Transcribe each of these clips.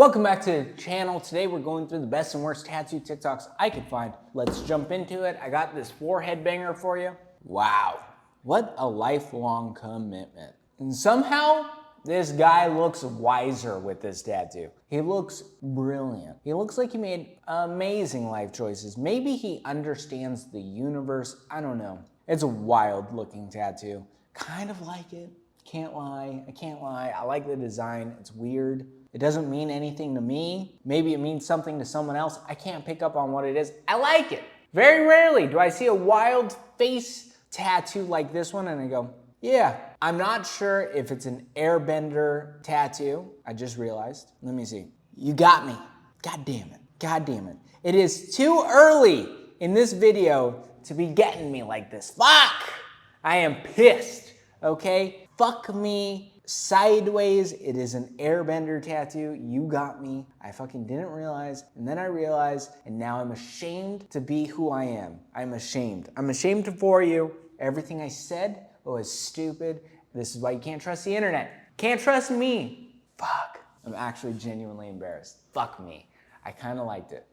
Welcome back to the channel. Today we're going through the best and worst tattoo TikToks I could find. Let's jump into it. I got this forehead banger for you. Wow, what a lifelong commitment. And somehow this guy looks wiser with this tattoo. He looks brilliant. He looks like he made amazing life choices. Maybe he understands the universe. I don't know. It's a wild looking tattoo. Kind of like it. Can't lie. I can't lie. I like the design. It's weird. It doesn't mean anything to me. Maybe it means something to someone else. I can't pick up on what it is. I like it. Very rarely do I see a wild face tattoo like this one and I go, yeah. I'm not sure if it's an airbender tattoo. I just realized. Let me see. You got me. God damn it. God damn it. It is too early in this video to be getting me like this. Fuck! I am pissed, okay? Fuck me. Sideways, it is an airbender tattoo. You got me. I fucking didn't realize, and then I realized, and now I'm ashamed to be who I am. I'm ashamed. I'm ashamed for you. Everything I said was stupid. This is why you can't trust the internet. Can't trust me. Fuck. I'm actually genuinely embarrassed. Fuck me. I kind of liked it.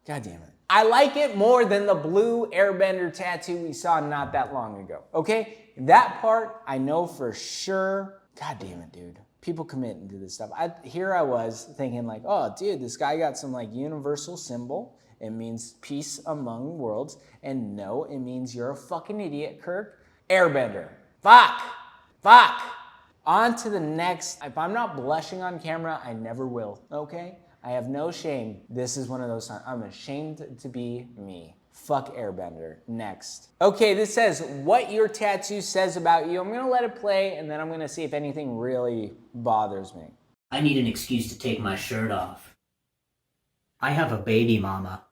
God damn it. I like it more than the blue airbender tattoo we saw not that long ago, okay? That part, I know for sure. God damn it, dude. People committing to this stuff. Here I was thinking like, oh, dude, this guy got some like universal symbol. It means peace among worlds. And no, it means you're a fucking idiot, Kirk. Airbender. Fuck. Fuck. On to the next. If I'm not blushing on camera, I never will, okay? I have no shame. This is one of those times. I'm ashamed to be me. Fuck airbender. Next. Okay, this says what your tattoo says about you. I'm gonna let it play and then I'm gonna see if anything really bothers me. I need an excuse to take my shirt off. I have a baby mama.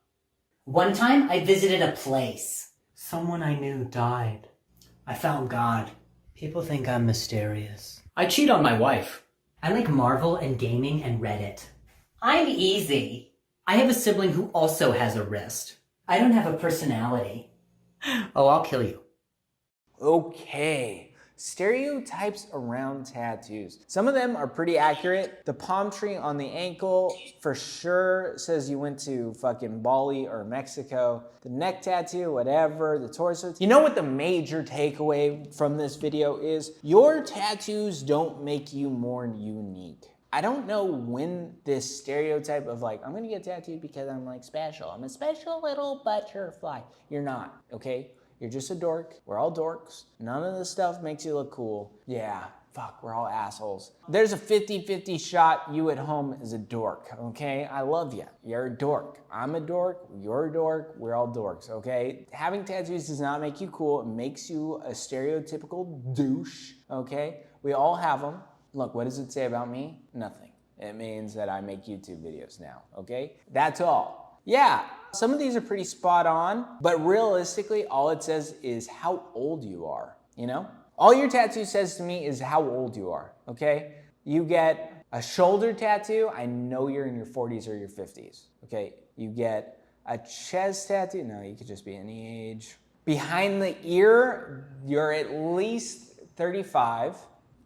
One time I visited a place. Someone I knew died. I found God. People think I'm mysterious. I cheat on my wife. I like Marvel and gaming and Reddit. I'm easy. I have a sibling who also has a wrist. I don't have a personality. Oh, I'll kill you. Okay, stereotypes around tattoos. Some of them are pretty accurate. The palm tree on the ankle for sure says you went to fucking Bali or Mexico. The neck tattoo, whatever, the torso. You know what the major takeaway from this video is? Your tattoos don't make you more unique. I don't know when this stereotype of like, I'm gonna get tattooed because I'm like special. I'm a special little butterfly. You're not, okay? You're just a dork. We're all dorks. None of this stuff makes you look cool. Yeah, fuck, we're all assholes. There's a 50-50 shot you at home is a dork, okay? I love you. You're a dork. I'm a dork. You're a dork. We're all dorks, okay? Having tattoos does not make you cool. It makes you a stereotypical douche, okay? We all have them. Look, what does it say about me? Nothing. It means that I make YouTube videos now, okay? That's all. Yeah, some of these are pretty spot on, but realistically, all it says is how old you are, you know? All your tattoo says to me is how old you are, okay? You get a shoulder tattoo, I know you're in your 40s or your 50s, okay? You get a chest tattoo, no, you could just be any age. Behind the ear, you're at least 35.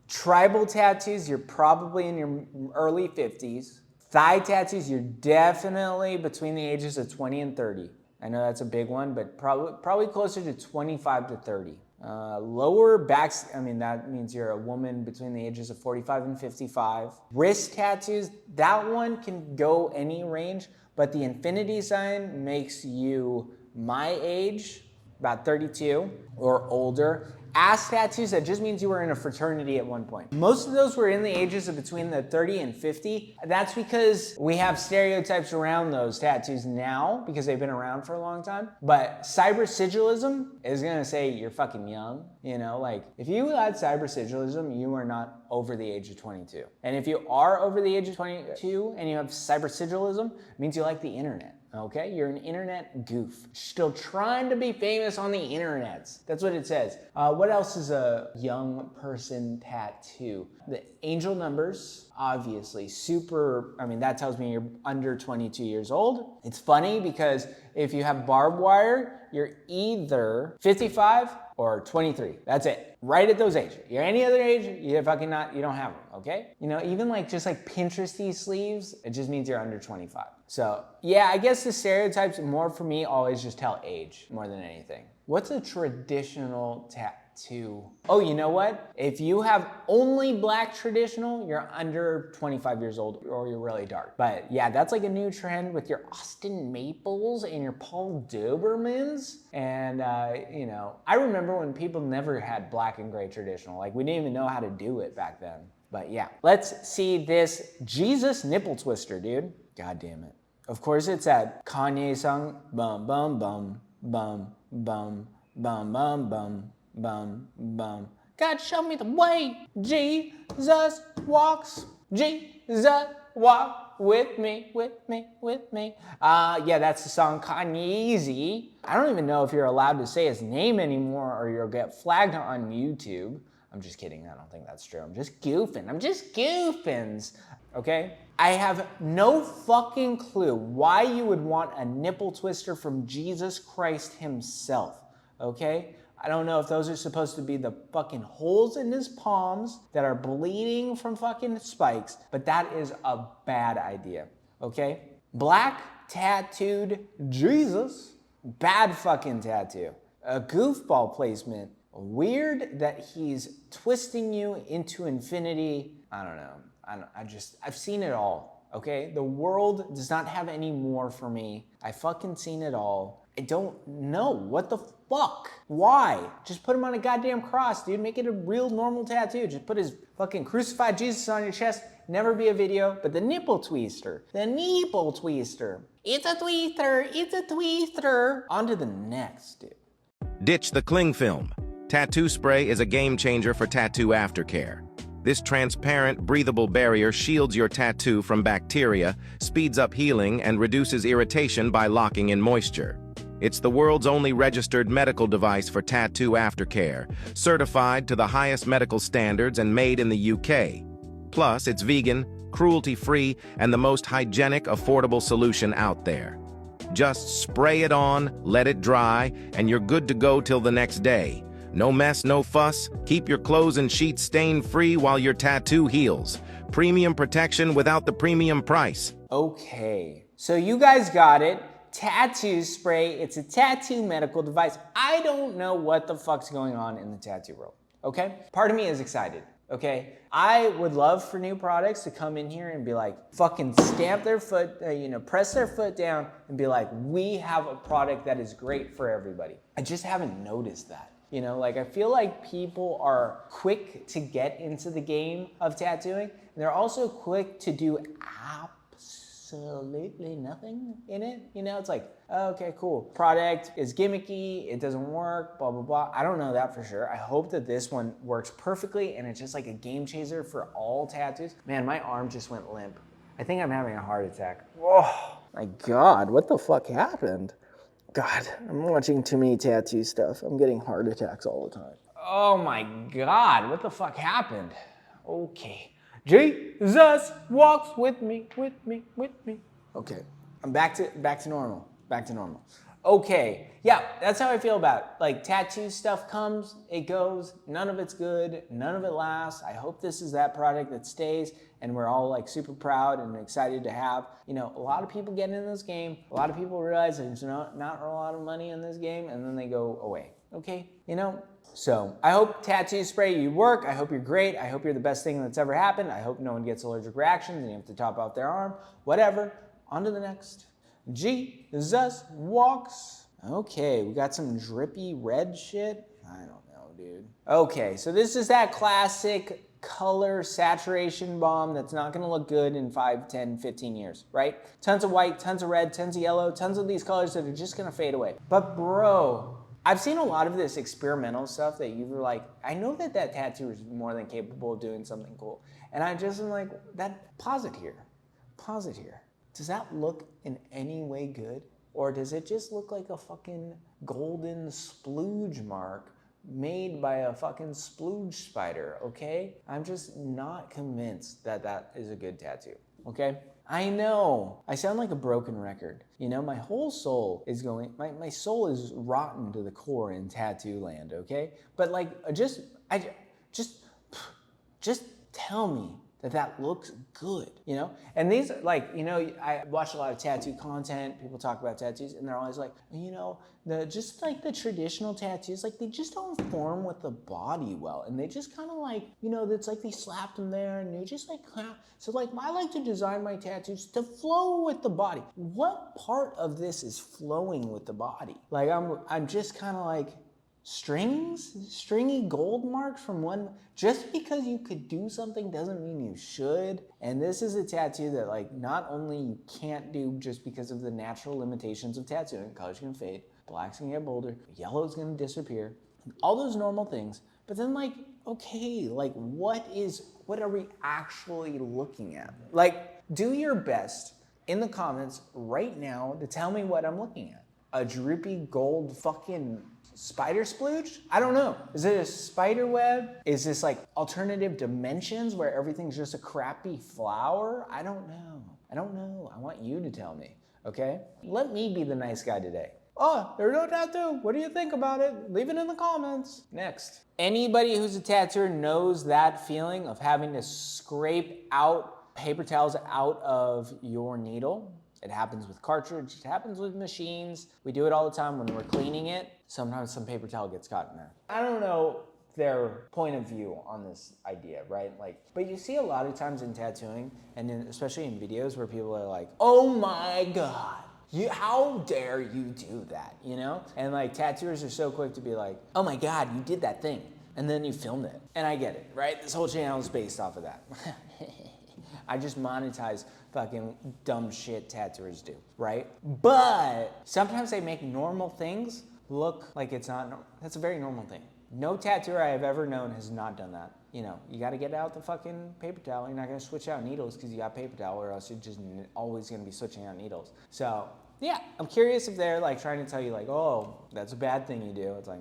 Tribal tattoos, you're probably in your early 50s. Thigh tattoos, you're definitely between the ages of 20 and 30. I know that's a big one, but probably closer to 25 to 30. Lower backs, I mean, that means you're a woman between the ages of 45 and 55. Wrist tattoos, that one can go any range, but the infinity sign makes you my age, about 32 or older. Ass tattoos, that just means you were in a fraternity at one point. Most of those were in the ages of between the 30 and 50. That's because we have stereotypes around those tattoos now because they've been around for a long time. But cybersigilism is gonna say you're fucking young. You know, like if you had cybersigilism, you are not over the age of 22. And if you are over the age of 22 and you have cybersigilism, it means you like the internet. Okay, you're an internet goof. Still trying to be famous on the internets. That's what it says. What else is a young person tattoo? The angel numbers, obviously, super, I mean, that tells me you're under 22 years old. It's funny because if you have barbed wire, you're either 55 or 23. That's it. right at those ages. You're any other age, you're fucking not, you don't have them, okay? You know, even like just like Pinteresty sleeves, it just means you're under 25. So yeah, I guess the stereotypes more for me always just tell age more than anything. What's a traditional tattoo? Oh, you know what? If you have only black traditional, you're under 25 years old or you're really dark. But yeah, that's like a new trend with your Austin Maples and your Paul Dobermans. And you know, I remember when people never had black and gray traditional. Like we didn't even know how to do it back then. But yeah, let's see this Jesus nipple twister, dude. God damn it. Of course it's that Kanye song, bum, bum, bum, bum, bum, bum, bum, bum, bum, bum. God, show me the way. Jesus walks. Jesus walk with me, with me, with me. Yeah, that's the song Kanye. I don't even know if you're allowed to say his name anymore or you'll get flagged on YouTube. I'm just kidding. I don't think that's true. I'm just goofing. Okay? I have no fucking clue why you would want a nipple twister from Jesus Christ himself. Okay? I don't know if those are supposed to be the fucking holes in his palms that are bleeding from fucking spikes, but that is a bad idea. Okay? Black tattooed Jesus. Bad fucking tattoo. A goofball placement. Weird that he's twisting you into infinity. I don't know. I've seen it all, okay? The world does not have any more for me. I fucking seen it all. I don't know. What the fuck? Why? Just put him on a goddamn cross, dude. Make it a real normal tattoo. Just put his fucking crucified Jesus on your chest. Never be a video. But the nipple twister. The nipple twister. It's a twister. It's a twister. On to the next, dude. Ditch the cling film. Tattoo spray is a game changer for tattoo aftercare. This transparent, breathable barrier shields your tattoo from bacteria, speeds up healing, and reduces irritation by locking in moisture. It's the world's only registered medical device for tattoo aftercare, certified to the highest medical standards and made in the UK. Plus, it's vegan, cruelty-free, and the most hygienic, affordable solution out there. Just spray it on, let it dry, and you're good to go till the next day. No mess, no fuss. Keep your clothes and sheets stain-free while your tattoo heals. Premium protection without the premium price. Okay, so you guys got it. Tattoo spray, it's a tattoo medical device. I don't know what the fuck's going on in the tattoo world, okay? Part of me is excited, okay? I would love for new products to come in here and be like, fucking stamp their foot, press their foot down and be like, we have a product that is great for everybody. I just haven't noticed that. You know, like I feel like people are quick to get into the game of tattooing. And they're also quick to do absolutely nothing in it. You know, it's like, oh, okay, cool. Product is gimmicky, it doesn't work, blah, blah, blah. I don't know that for sure. I hope that this one works perfectly and it's just like a game changer for all tattoos. Man, my arm just went limp. I think I'm having a heart attack. Oh my God, what the fuck happened? God, I'm watching too many tattoo stuff. I'm getting heart attacks all the time. Oh my God, what the fuck happened? Okay. Jesus walks with me, with me, with me. Okay, I'm back to normal, Okay, yeah, that's how I feel about it. Like tattoo stuff comes, it goes, none of it's good, none of it lasts. I hope this is that product that stays and we're all like super proud and excited to have. You know, a lot of people get in this game, a lot of people realize there's not a lot of money in this game and then they go away, okay? You know, so I hope tattoo spray you work, I hope you're great, I hope you're the best thing that's ever happened, I hope no one gets allergic reactions and you have to top out their arm, whatever. On to the next. Jesus walks. Okay, we got some drippy red shit. I don't know, dude. Okay, so this is that classic color saturation bomb that's not gonna look good in 5, 10, 15 years, right? Tons of white, tons of red, tons of yellow, tons of these colors that are just gonna fade away. But bro, I've seen a lot of this experimental stuff that you were like, I know that tattoo is more than capable of doing something cool. And I just am like, pause it here. Does that look in any way good? Or does it just look like a fucking golden splooge mark made by a fucking splooge spider, okay? I'm just not convinced that is a good tattoo, okay? I know, I sound like a broken record. You know, my whole soul is going, my soul is rotten to the core in tattoo land, okay? But like, just Just tell me that looks good, you know? And these, like, you know, I watch a lot of tattoo content, people talk about tattoos, and they're always like, you know, just like the traditional tattoos, like they just don't form with the body well. And they just kind of like, you know, it's like they slapped them there and you just like, so like I like to design my tattoos to flow with the body. What part of this is flowing with the body? Like I'm just kind of like, stringy gold marks from one. Just because you could do something doesn't mean you should. And this is a tattoo that like not only you can't do just because of the natural limitations of tattooing, colors can fade, black's gonna get bolder, yellow's gonna disappear, all those normal things. But then like, okay, like what are we actually looking at? Like, do your best in the comments right now to tell me what I'm looking at. A droopy gold fucking spider splooge? I don't know. Is it a spider web? Is this like alternative dimensions where everything's just a crappy flower? I don't know. I want you to tell me, okay? Let me be the nice guy today. Oh, there's no tattoo. What do you think about it? Leave it in the comments. Next. Anybody who's a tattooer knows that feeling of having to scrape out paper towels out of your needle. It happens with cartridge, it happens with machines. We do it all the time when we're cleaning it. Sometimes some paper towel gets caught in there. I don't know their point of view on this idea, right? Like, but you see a lot of times in tattooing, and especially in videos where people are like, oh my God, how dare you do that, you know? And like tattooers are so quick to be like, oh my God, you did that thing. And then you filmed it. And I get it, right? This whole channel is based off of that. I just monetize fucking dumb shit tattooers do, right? But sometimes they make normal things look like it's not normal. That's a very normal thing. No tattooer I have ever known has not done that. You know, you gotta get out the fucking paper towel. You're not gonna switch out needles because you got paper towel, or else you're just always gonna be switching out needles. So yeah, I'm curious if they're like trying to tell you like, oh, that's a bad thing you do. It's like,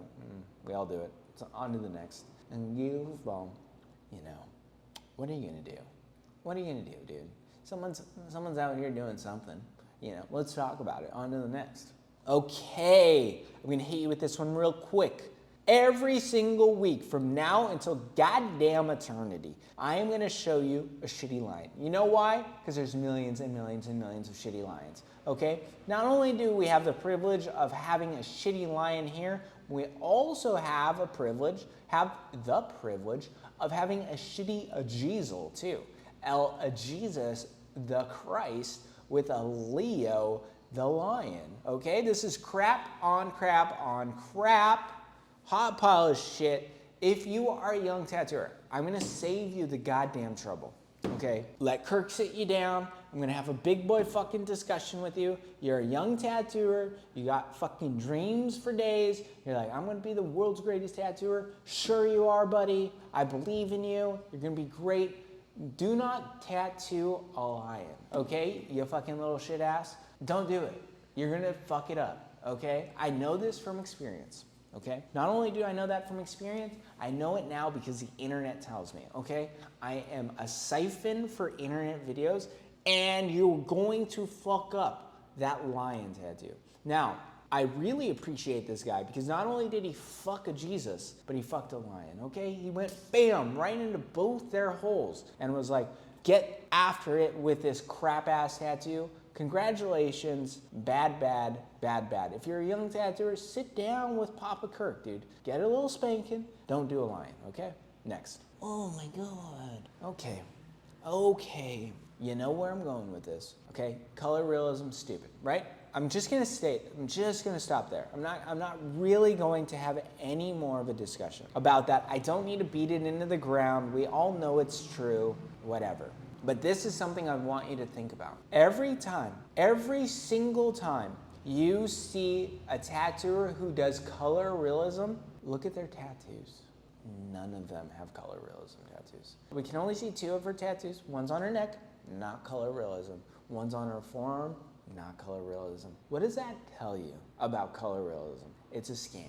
we all do it. So on to the next. And you, well, you know, what are you gonna do? What are you gonna do, dude? Someone's out here doing something. You know, let's talk about it. On to the next. Okay, I'm gonna hit you with this one real quick. Every single week from now until goddamn eternity, I am gonna show you a shitty lion. You know why? Because there's millions and millions and millions of shitty lions. Okay? Not only do we have the privilege of having a shitty lion here, we also have the privilege of having a shitty Jesus too. Jesus the Christ with a Leo the lion. Okay, this is crap on crap on crap, hot pile of shit. If you are a young tattooer, I'm gonna save you the goddamn trouble. Okay, let Kirk sit you down. I'm gonna have a big boy fucking discussion with you. You're a young tattooer. You got fucking dreams for days. You're like, I'm gonna be the world's greatest tattooer. Sure you are, buddy. I believe in you. You're gonna be great. Do not tattoo a lion, okay? You fucking little shit ass. Don't do it. You're gonna fuck it up, okay? I know this from experience, okay? Not only do I know that from experience, I know it now because the internet tells me, okay? I am a siphon for internet videos, and you're going to fuck up that lion tattoo. Now, I really appreciate this guy because not only did he fuck a Jesus, but he fucked a lion, okay? He went bam, right into both their holes and was like, get after it with this crap ass tattoo. Congratulations, bad, bad, bad, bad. If you're a young tattooer, sit down with Papa Kirk, dude. Get a little spanking, don't do a lion, okay? Next. Oh my God. Okay. You know where I'm going with this, okay? Color realism, stupid, right? I'm just gonna stop there. I'm not really going to have any more of a discussion about that. I don't need to beat it into the ground. We all know it's true, whatever. But this is something I want you to think about. Every single time you see a tattooer who does color realism, look at their tattoos. None of them have color realism tattoos. We can only see 2 of her tattoos. One's on her neck, not color realism. One's on her forearm, not color realism. What does that tell you about color realism? It's a scam,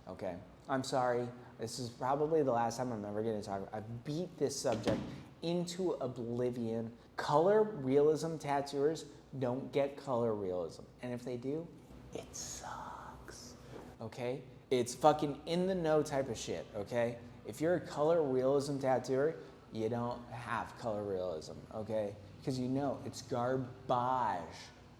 okay? I'm sorry, this is probably the last time I'm ever gonna talk about it. I beat this subject into oblivion. Color realism tattooers don't get color realism. And if they do, it sucks, okay? It's fucking in the know type of shit, okay? If you're a color realism tattooer, you don't have color realism, okay? Because you know it's garbage,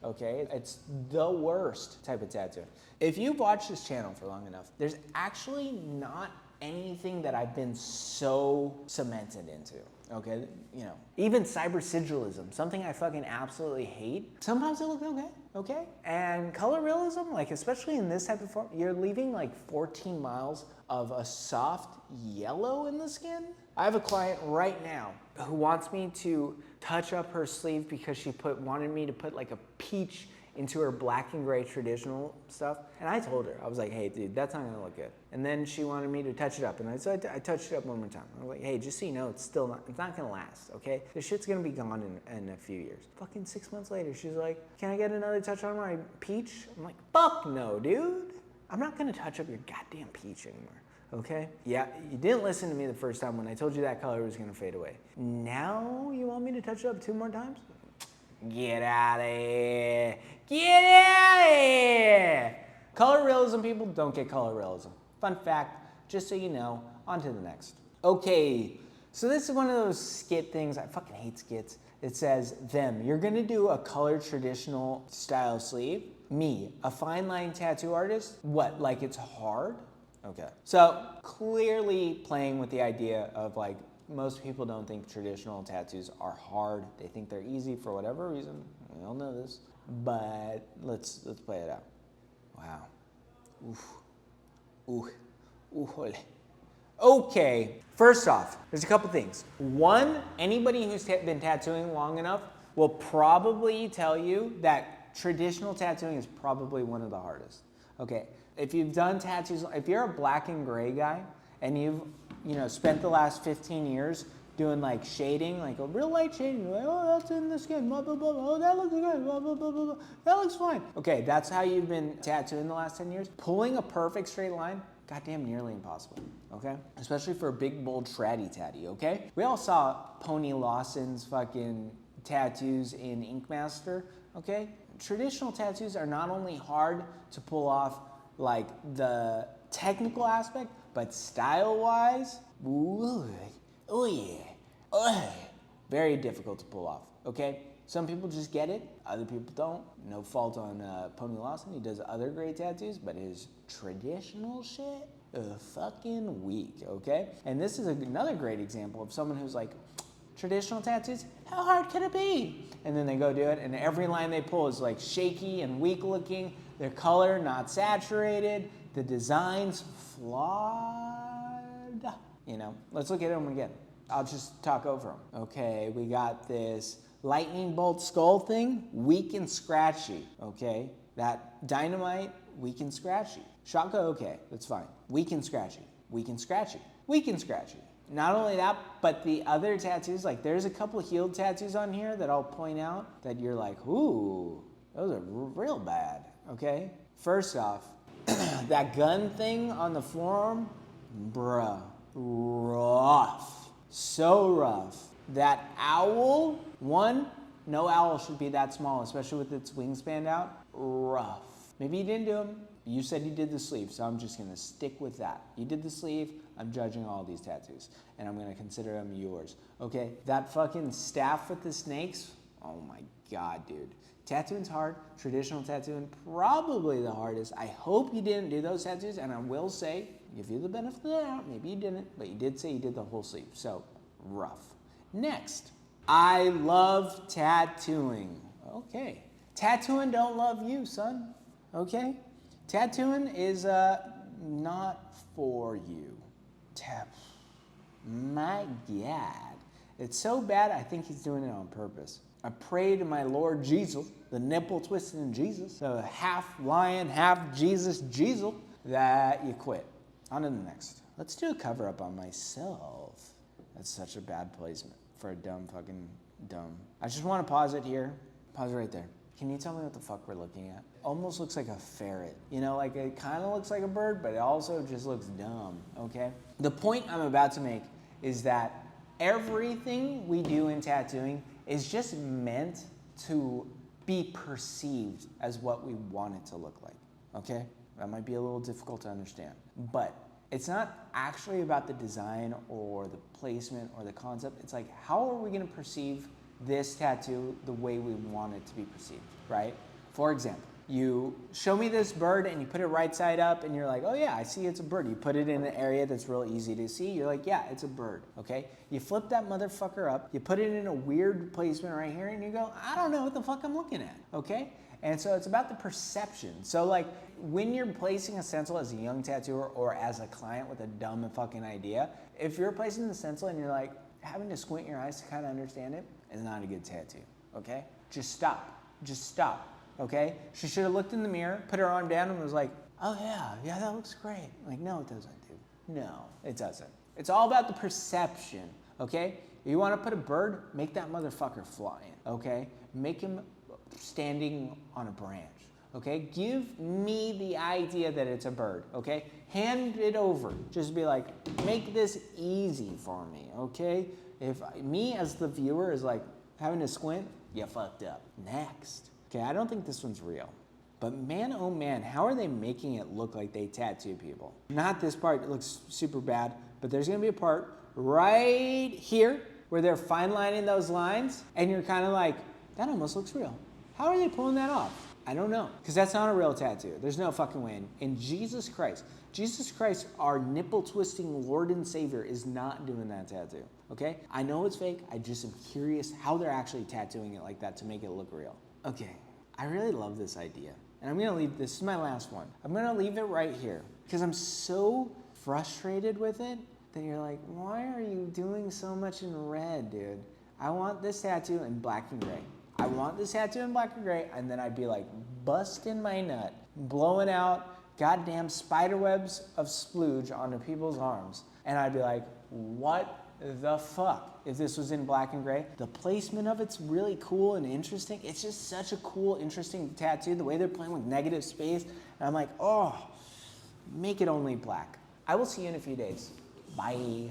okay? It's the worst type of tattoo. If you've watched this channel for long enough, there's actually not anything that I've been so cemented into, okay? You know, even cyber sigillism, something I fucking absolutely hate. Sometimes it looks okay? And color realism, like especially in this type of form, you're leaving like 14 miles of a soft yellow in the skin. I have a client right now who wants me to touch up her sleeve because she wanted me to put like a peach into her black and gray traditional stuff. And I told her, I was like, hey dude, that's not gonna look good. And then she wanted me to touch it up. And I touched it up one more time. I was like, hey, just so you know, it's not gonna last, okay? This shit's gonna be gone in a few years. Fucking 6 months later, she's like, can I get another touch on my peach? I'm like, fuck no, dude. I'm not gonna touch up your goddamn peach anymore, okay? Yeah, you didn't listen to me the first time when I told you that color was gonna fade away. Now you want me to touch it up 2 more times? Get out of here. Get out of here. Color realism people don't get color realism. Fun fact, just so you know, on to the next. Okay, so this is one of those skit things. I fucking hate skits. It says, them, you're gonna do a colored traditional style sleeve. Me, a fine line tattoo artist. What, like it's hard? Okay, so clearly playing with the idea of like, most people don't think traditional tattoos are hard. They think they're easy for whatever reason. We all know this, but let's play it out. Wow. Oof. Ooh. Ooh. Okay. First off, there's a couple things. One, anybody who's been tattooing long enough will probably tell you that traditional tattooing is probably one of the hardest. Okay. If you've done tattoos, if you're a black and gray guy and you've spent the last 15 years doing like shading, like a real light shading, you're like, oh, that's in the skin, blah, blah, blah, oh, that looks good, blah, blah, blah, blah, blah, that looks fine. Okay, that's how you've been tattooing the last 10 years. Pulling a perfect straight line, goddamn nearly impossible, okay? Especially for a big, bold, shraddy tatty, okay? We all saw Pony Lawson's fucking tattoos in Ink Master, okay? Traditional tattoos are not only hard to pull off like the technical aspect, but style-wise, very difficult to pull off, okay? Some people just get it, other people don't. No fault on Pony Lawson, he does other great tattoos, but his traditional shit, fucking weak, okay? And this is another great example of someone who's like, traditional tattoos, how hard could it be? And then they go do it, and every line they pull is like shaky and weak looking, their color not saturated, the design's flawed. Let's look at them again. I'll just talk over them. Okay, we got this lightning bolt skull thing, weak and scratchy, okay? That dynamite, weak and scratchy. Shaka, okay, that's fine. Weak and scratchy, weak and scratchy, weak and scratchy. Not only that, but the other tattoos, like there's a couple healed tattoos on here that I'll point out that you're like, ooh, those are real bad, okay? First off, that gun thing on the forearm, bruh, rough, so rough. That owl, no owl should be that small, especially with its wingspan out, rough. Maybe you didn't do them, you said you did the sleeve, so I'm just gonna stick with that. You did the sleeve, I'm judging all these tattoos, and I'm gonna consider them yours, okay? That fucking staff with the snakes, oh my God, dude. Tattooing's hard, traditional tattooing probably the hardest. I hope you didn't do those tattoos, and I will say, give you the benefit of the doubt, maybe you didn't, but you did say you did the whole sleeve, so rough. Next, I love tattooing. Okay, tattooing don't love you, son, okay? Tattooing is not for you. My God, it's so bad I think he's doing it on purpose. I pray to my Lord Jesus, the nipple twisting Jesus, the half lion, half Jesus, that you quit. On to the next. Let's do a cover up on myself. That's such a bad placement for a dumb. I just want to pause it here. Pause it right there. Can you tell me what the fuck we're looking at? Almost looks like a ferret. Like it kind of looks like a bird, but it also just looks dumb, okay? The point I'm about to make is that everything we do in tattooing is just meant to be perceived as what we want it to look like, okay? That might be a little difficult to understand, but It's not actually about the design or the placement or the concept. It's like, how are we gonna perceive this tattoo the way we want it to be perceived, right? For example, you show me this bird and you put it right side up and you're like, oh yeah, I see it's a bird. You put it in an area that's real easy to see. You're like, yeah, it's a bird, okay? You flip that motherfucker up, you put it in a weird placement right here and you go, I don't know what the fuck I'm looking at, okay? And so it's about the perception. So like when you're placing a stencil as a young tattooer or as a client with a dumb fucking idea, if you're placing the stencil and you're like having to squint your eyes to kind of understand it, it's not a good tattoo, okay? Just stop, okay? She should have looked in the mirror, put her arm down and was like, oh yeah, that looks great. Like, no, it doesn't, dude. No, it doesn't. It's all about the perception, okay? If you want to put a bird, make that motherfucker flying, okay? Make him standing on a branch, okay? Give me the idea that it's a bird, okay? Hand it over. Just be like, make this easy for me, okay? If me as the viewer is like having to squint, you fucked up. Next. Okay, I don't think this one's real. But man, oh man, how are they making it look like they tattoo people? Not this part, it looks super bad, but there's gonna be a part right here where they're fine lining those lines and you're kind of like, that almost looks real. How are they pulling that off? I don't know, because that's not a real tattoo. There's no fucking way. In Jesus Christ, our nipple twisting Lord and Savior is not doing that tattoo, okay? I know it's fake, I just am curious how they're actually tattooing it like that to make it look real. Okay, I really love this idea. And I'm gonna leave, this is my last one. I'm gonna leave it right here because I'm so frustrated with it that you're like, why are you doing so much in red, dude? I want this tattoo in black and gray. I want this tattoo in black and gray, and then I'd be like busting my nut, blowing out goddamn spider webs of splooge onto people's arms. And I'd be like, what the fuck if this was in black and gray? The placement of it's really cool and interesting. It's just such a cool, interesting tattoo, the way they're playing with negative space. And I'm like, oh, make it only black. I will see you in a few days. Bye.